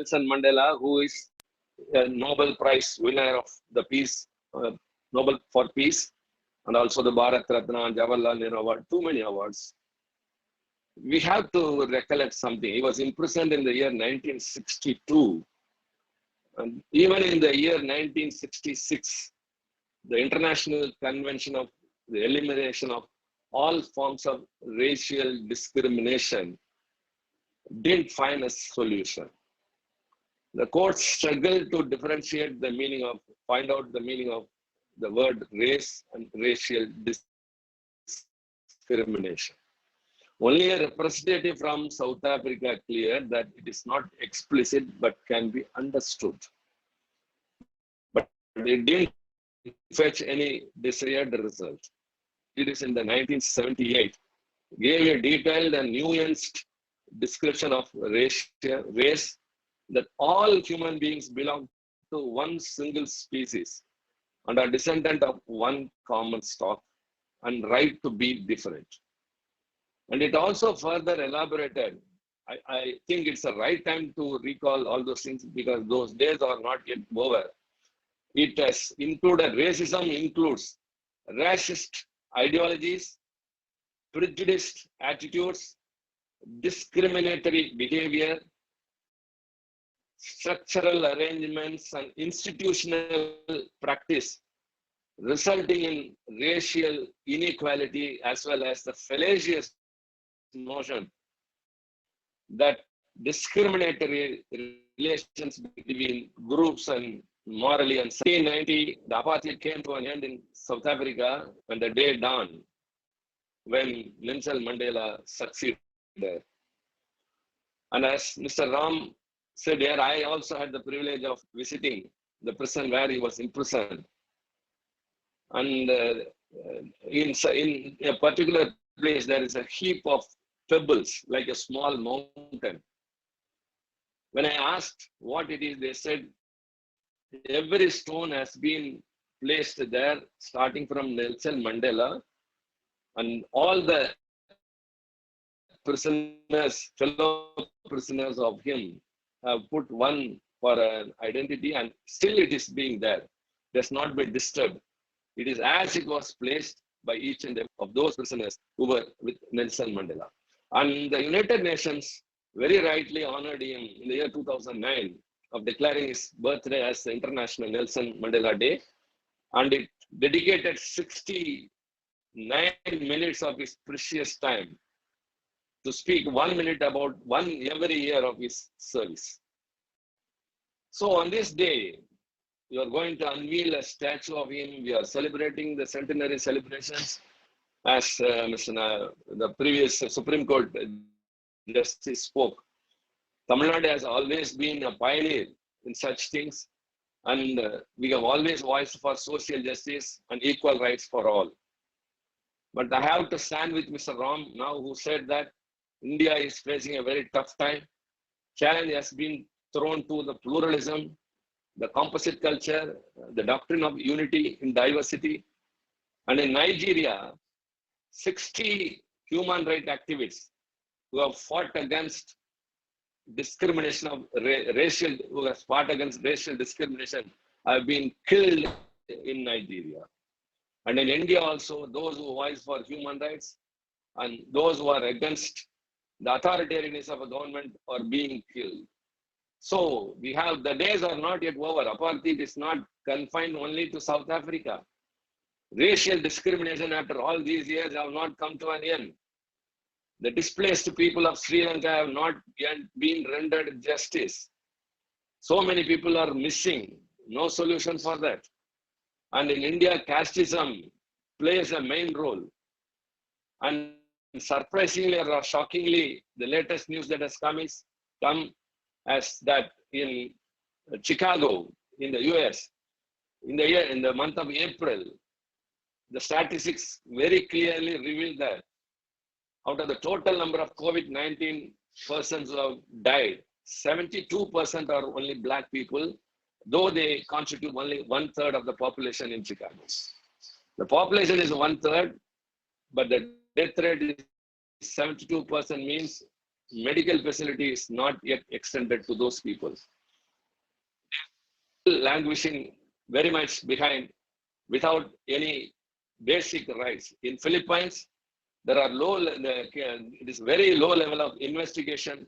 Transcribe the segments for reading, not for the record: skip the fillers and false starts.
Nelson Mandela, who is a Nobel Prize winner of the Peace, Nobel for Peace, and also the Bharat Ratna and Jawaharlal Nehru Award, too many awards. We have to recollect something. He was imprisoned in the year 1962. And even in the year 1966, the International Convention of the Elimination of all forms of racial discrimination didn't find a solution. The courts struggled to differentiate the meaning of, find out the meaning of the word race and racial discrimination. Only a representative from South Africa cleared that it is not explicit but can be understood. But it didn't fetch any desired result. It is in the 1978, gave a detailed and nuanced description of race, that all human beings belong to one single species and are descendant of one common stock and right to be different. And it also further elaborated. I think it's the right time to recall all those things because those days are not yet over. It has included, racism includes racist ideologies, prejudiced attitudes, discriminatory behavior, structural arrangements and institutional practice resulting in racial inequality as well as the fallacious notion that discriminatory relations between groups and morally and 1990, the apartheid came to an end in South Africa when the day dawned when Nelson Mandela succeeded. And as Mr. Ram said here, I also had the privilege of visiting the prison where he was imprisoned. And in a particular place, there is a heap of pebbles, like a small mountain. When I asked what it is, they said, every stone has been placed there, starting from Nelson Mandela, and all the prisoners, fellow prisoners of him, have put one for an identity, and still it is being there. It has not been disturbed. It is as it was placed by each and every of those prisoners who were with Nelson Mandela. And the United Nations very rightly honored him in the year 2009 of declaring his birthday as the International Nelson Mandela Day. And it dedicated 69 minutes of his precious time to speak 1 minute about every year of his service. So on this day, you are going to unveil a statue of him. We are celebrating the Centenary celebrations as the previous Supreme Court Justice spoke. Tamil Nadu has always been a pioneer in such things, and we have always voiced for social justice and equal rights for all. But I have to stand with Mr. Ram now, who said that India is facing a very tough time. Challenge has been thrown to the pluralism, the composite culture, the doctrine of unity in diversity. And in Nigeria, 60 human rights activists who have fought against discrimination of racial discrimination have been killed in Nigeria. And in India also, those who voice for human rights and those who are against the authoritarianism of a government are being killed. So we have, the days are not yet over. Apartheid is not confined only to South Africa. Racial discrimination after all these years have not come to an end. The displaced people of Sri Lanka have not yet been rendered justice. So many people are missing, no solution for that. And in India, casteism plays a main role. And surprisingly or shockingly, the latest news that has come as that in Chicago, in the US, in the month of April, the statistics very clearly reveal that out of the total number of COVID-19 persons who have died, 72% are only Black people, though they constitute only 1/3 of the population in Chicago. The population is 1/3, but the death rate is 72% means medical facility is not yet extended to those people. Languishing very much behind without any basic rights. In Philippines, there are it is very low level of investigation,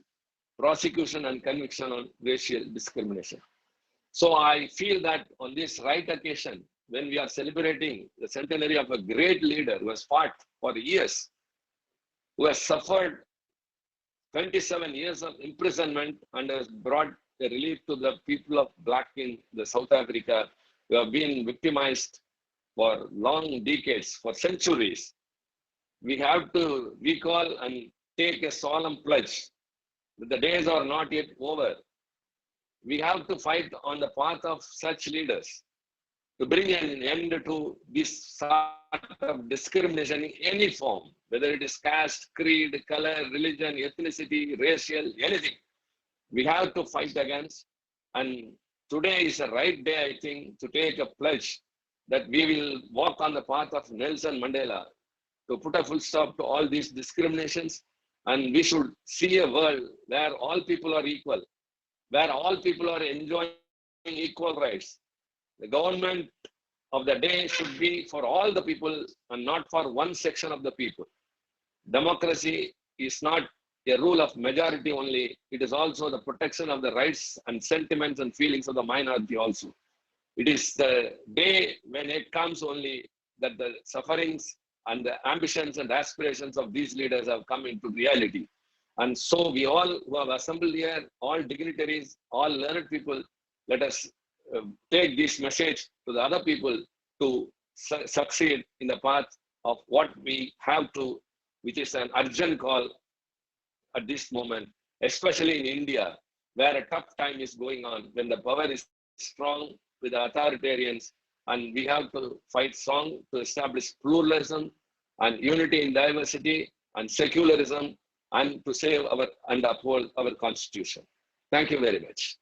prosecution and conviction on racial discrimination. So I feel that on this right occasion, when we are celebrating the centenary of a great leader who has fought for years, who has suffered 27 years of imprisonment and has brought a relief to the people of Black in the South Africa, who have been victimized for long decades, for centuries. We have to recall and take a solemn pledge that the days are not yet over. We have to fight on the path of such leaders to bring an end to this sort of discrimination in any form, whether it is caste, creed, color, religion, ethnicity, racial, anything. We have to fight against. And today is the right day, I think, to take a pledge that we will walk on the path of Nelson Mandela to put a full stop to all these discriminations. And we should see a world where all people are equal, where all people are enjoying equal rights. The government of the day should be for all the people and not for one section of the people. Democracy is not a rule of majority only. It is also the protection of the rights and sentiments and feelings of the minority also. It is the day when it comes only that the sufferings and the ambitions and aspirations of these leaders have come into reality. And so we all who have assembled here, all dignitaries, all learned people, let us take this message to the other people to succeed in the path of what we have to, which is an urgent call at this moment, especially in India, where a tough time is going on, when the power is strong with the authoritarians, and we have to fight strong to establish pluralism and unity in diversity and secularism, and to save our and uphold our constitution. Thank you very much.